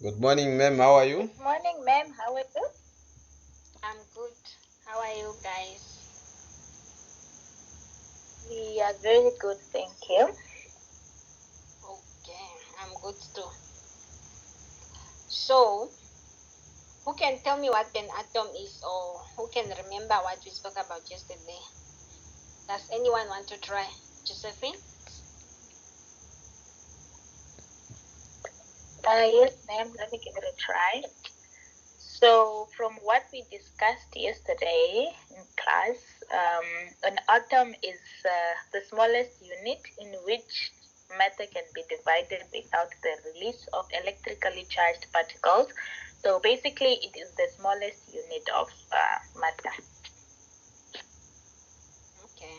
Good morning, ma'am. How are you? Good morning, ma'am. How are you? I'm good. How are you guys? We are very good, thank you. Okay, I'm good too. So, who can tell me what an atom is, or who can remember what we spoke about yesterday? Does anyone want to try? Josephine? Yes, ma'am. Let me give it a try. So, from what we discussed yesterday in class, an atom is the smallest unit in which matter can be divided without the release of electrically charged particles. So, basically, it is the smallest unit of matter. Okay.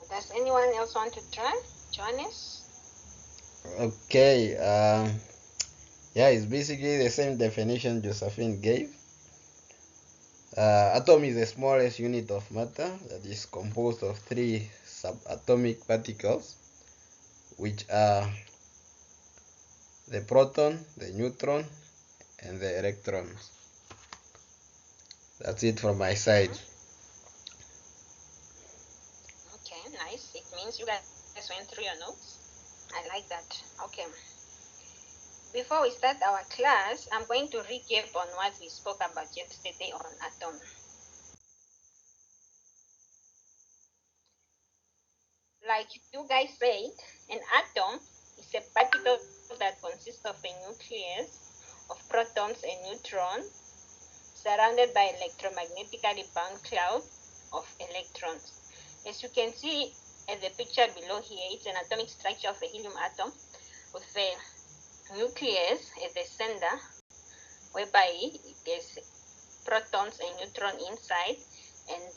Does anyone else want to try? Johannes? Okay. Yeah, it's basically the same definition Josephine gave. Atom is the smallest unit of matter that is composed of three subatomic particles, which are the proton, the neutron, and the electrons. That's it from my side. Okay, nice. It means you guys went through your notes. I like that. Okay. Before we start our class, I'm going to recap on what we spoke about yesterday on atom. Like you guys said, an atom is a particle that consists of a nucleus of protons and neutrons surrounded by electromagnetically bound cloud of electrons. As you can see at the picture below here, it's an atomic structure of a helium atom with a nucleus at the center, whereby there's protons and neutrons inside, and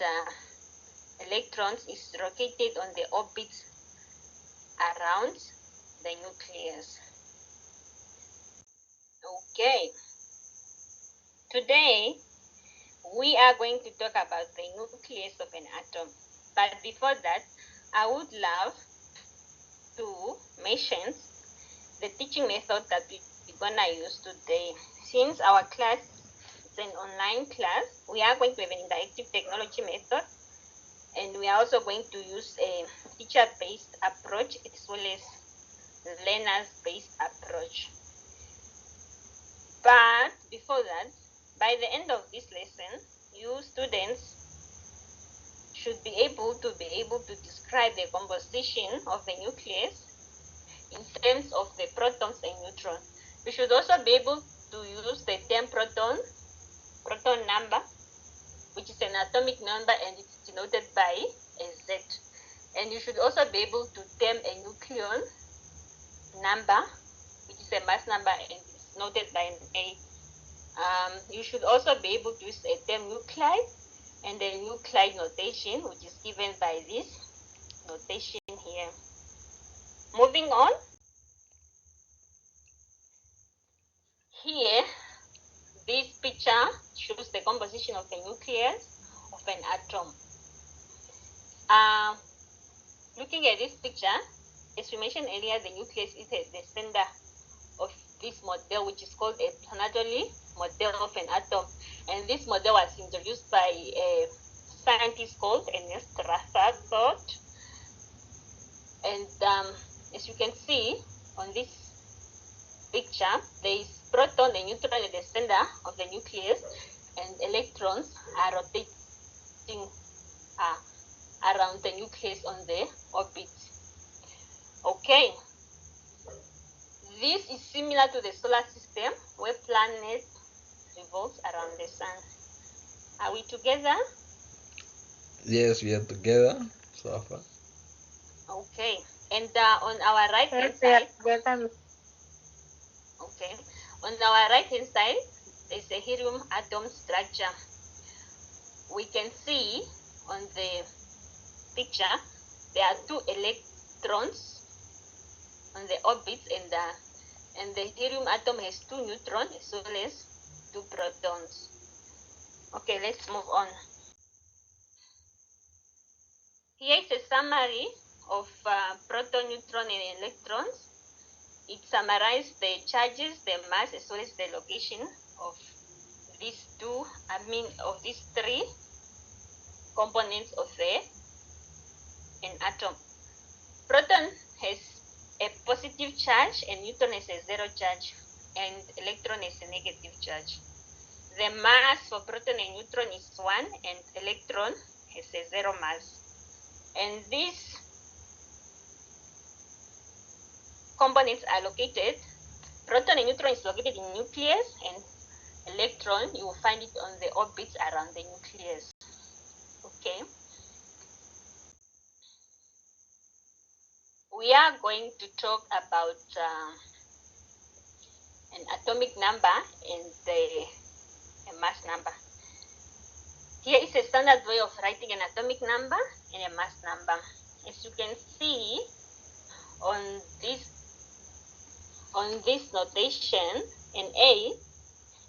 electrons is located on the orbits around the nucleus. Okay, today we are going to talk about the nucleus of an atom. But before that, I would love to mention the teaching method that we're gonna use today. Since our class is an online class, we are going to have an interactive technology method, and we are also going to use a teacher-based approach as well as learners-based approach. But before that, by the end of this lesson, you students should be able to describe the composition of the nucleus in terms of the protons and neutrons. We should also be able to use the term proton number, which is an atomic number and it's denoted by a Z. And you should also be able to term a nucleon number, which is a mass number and it's noted by an A. You should also be able to use a term nuclide and the nuclide notation, which is given by this notation here. Moving on, here this picture shows the composition of the nucleus of an atom. Looking at this picture, as we mentioned earlier, the nucleus is at the center of this model, which is called a planetary model of an atom. And this model was introduced by a scientist called Ernest Rutherford. And as you can see on this picture, there is proton and neutron at the center of the nucleus, and electrons are rotating around the nucleus on the orbit. Okay, this is similar to the solar system where planet revolves around the sun. Are we together? Yes, we are together so far. Okay, and on our right hand Yes, side, okay, on our right hand side is a helium atom structure. We can see on the picture there are two electrons on the orbits, and the helium atom has two neutrons as well as two protons. Okay, let's move on. Here is a summary of proton, neutron, and electrons. it summarizes the charges, the mass, as well as the location of these three components of an atom. Proton has a positive charge and neutron has a zero charge, and electron has a negative charge. The mass for proton and neutron is 1 and electron has a zero mass. And these components are located, proton and neutron is located in nucleus, and electron, you will find it on the orbits around the nucleus. Okay. We are going to talk about an atomic number and a mass number. Here is a standard way of writing an atomic number and a mass number. As you can see on this notation, an A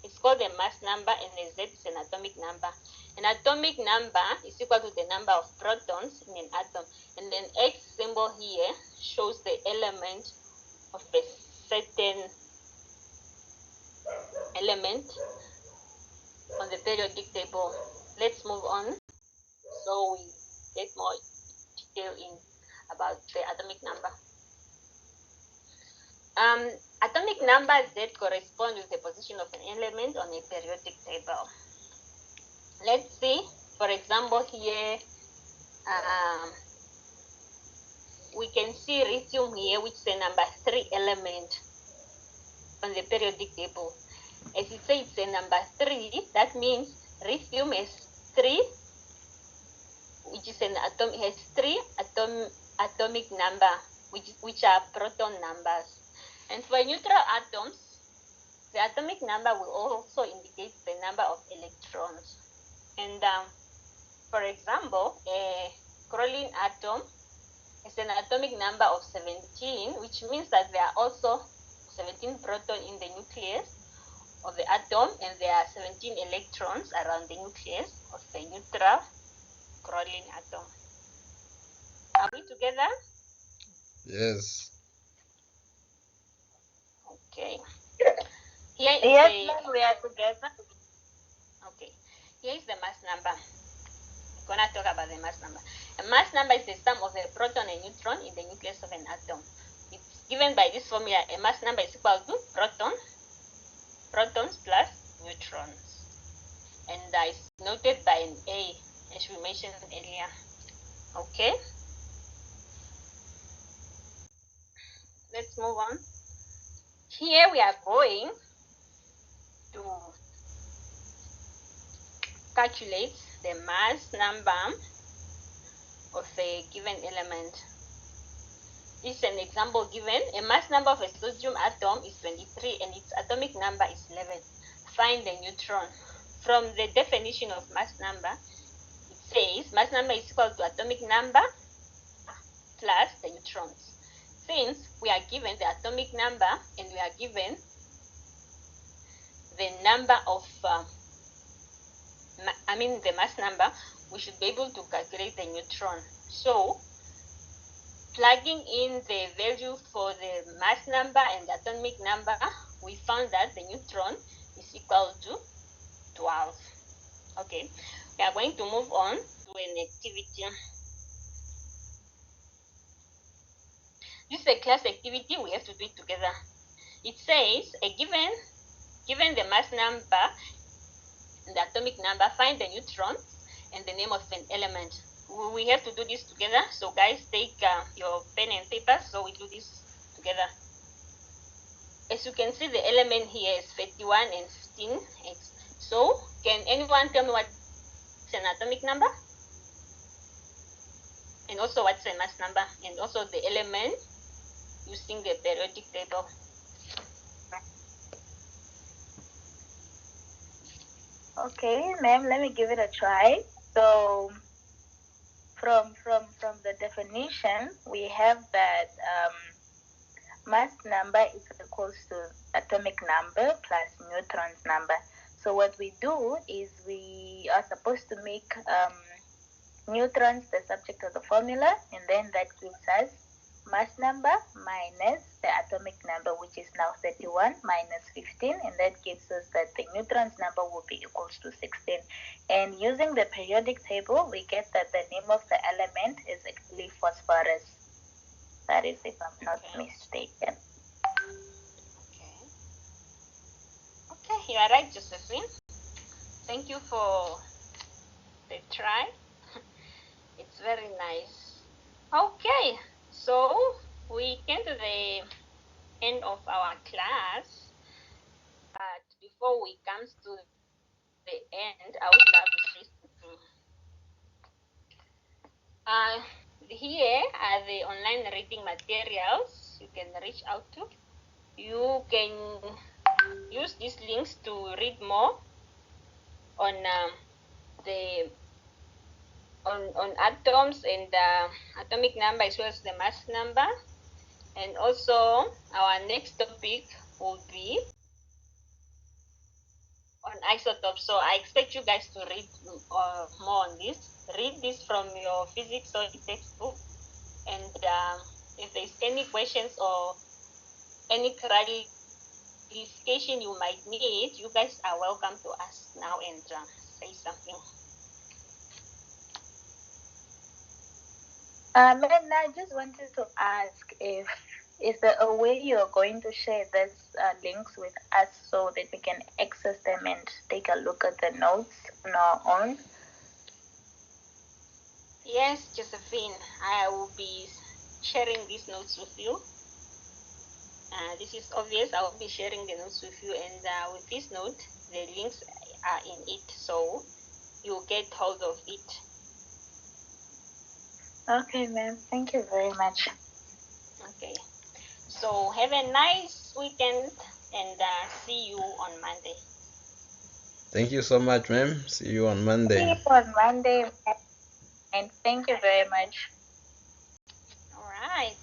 is called a mass number and a Z is an atomic number. An atomic number is equal to the number of protons in an atom, and an X symbol here shows the element of a certain element on the periodic table. Let's move on so we get more detail in about the atomic number. Atomic number Z correspond with the position of an element on a periodic table. Let's see, for example, here we can see lithium here, which is the number 3 element on the periodic table. As it says it's a number 3, that means lithium has 3, which is an atom, has 3 atomic number, which are proton numbers. And for neutral atoms, the atomic number will also indicate the number of electrons. And for example, a chlorine atom has an atomic number of 17, which means that there are also 17 protons in the nucleus of the atom, and there are 17 electrons around the nucleus of the neutral chlorine atom. Are we together? Yes. Okay. Here is we are together. Okay. Here is the mass number. We're gonna talk about the mass number. A mass number is the sum of the proton and neutron in the nucleus of an atom. It's given by this formula. A mass number is equal to protons plus neutrons, and it's noted by an A, as we mentioned earlier. Okay. Let's move on. Here we are going to calculate the mass number of a given element. This is an example given. A mass number of a sodium atom is 23 and its atomic number is 11. Find the neutron. From the definition of mass number, it says mass number is equal to atomic number plus the neutrons. Since we are given the atomic number and we are given the number of the mass number, we should be able to calculate the neutron. So plugging in the value for the mass number and the atomic number, we found that the neutron is equal to 12. Okay, we are going to move on to an activity. This is a class activity, we have to do it together. It says, given the mass number and the atomic number, find the neutron and the name of an element. We have to do this together. So guys, take your pen and paper so we do this together. As you can see, the element here is 31 and 15x. So can anyone tell me what's an atomic number? And also what's a mass number? And also the element using the periodic table. Okay, ma'am, let me give it a try. So from the definition, we have that mass number is equals to atomic number plus neutrons number. So what we do is we are supposed to make neutrons the subject of the formula, and then that gives us mass number minus the atomic number, which is now 31, minus 15, and that gives us that the neutrons number will be equals to 16. And using the periodic table, we get that the name of the element is actually phosphorus. That is, if I'm not mistaken. Okay, you are right, Josephine. Thank you for the try. It's very nice. Okay, so we came to the end of our class. But before we come to the end, I would love to say something. Here are the online reading materials you can reach out to. You can use these links to read more on on atoms and atomic number as well as the mass number. And also our next topic will be on isotopes. So I expect you guys to read more on this. Read this from your physics or textbook. And if there's any questions or any clarification you might need, you guys are welcome to ask now and say something. Megan, I just wanted to ask if is there a way you're going to share these links with us so that we can access them and take a look at the notes on our own? Yes, Josephine, I will be sharing these notes with you. This is obvious. I will be sharing the notes with you, and with this note, the links are in it, so you'll get hold of it. Okay, ma'am. Thank you very much. Okay. So have a nice weekend, and see you on Monday. Thank you so much, ma'am. See you on Monday. See you on Monday, and thank you very much. All right.